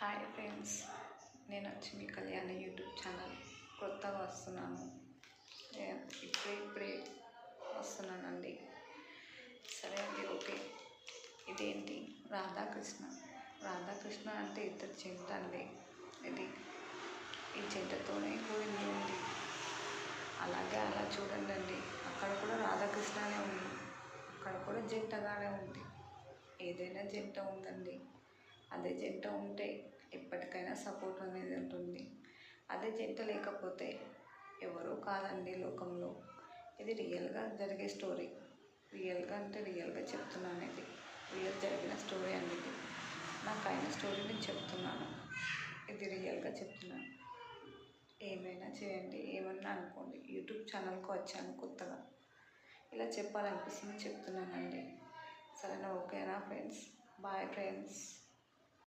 Hi friends, నేను వచ్చి మీ కళ్యాణ యూట్యూబ్ ఛానల్ కొత్తగా వస్తున్నాను. ఇప్పుడే వస్తున్నానండి. సరే అండి, ఓకే. ఇదేంటి రాధాకృష్ణ అంటే ఇద్దరు జంట అండి. ఈ జంటతోనే కూడింది ఉంది. అలాగే అలా చూడండి అండి, అక్కడ కూడా రాధాకృష్ణనే ఉంది, అక్కడ కూడా జంటగానే ఉంది. ఏదైనా జంట ఉందండి. అదే జంట ఉంటే ఎప్పటికైనా సపోర్ట్ అనేది ఉంటుంది. అదే జంట లేకపోతే ఎవరో కాదండి లోకంలో. ఇది రియల్గా జరిగే స్టోరీ. రియల్గా చెప్తున్నాను. ఇది రియల్ జరిగిన స్టోరీ అండి. ఇది నాకు అయిన స్టోరీ నేను చెప్తున్నాను. ఇది రియల్గా చెప్తున్నాను. ఏమైనా చేయండి, ఏమన్నా అనుకోండి. యూట్యూబ్ ఛానల్కి వచ్చాను కొత్తగా, ఇలా చెప్పాలనిపిస్తుంది చెప్తున్నానండి. సరేనా? ఓకేనా ఫ్రెండ్స్? Bye friends.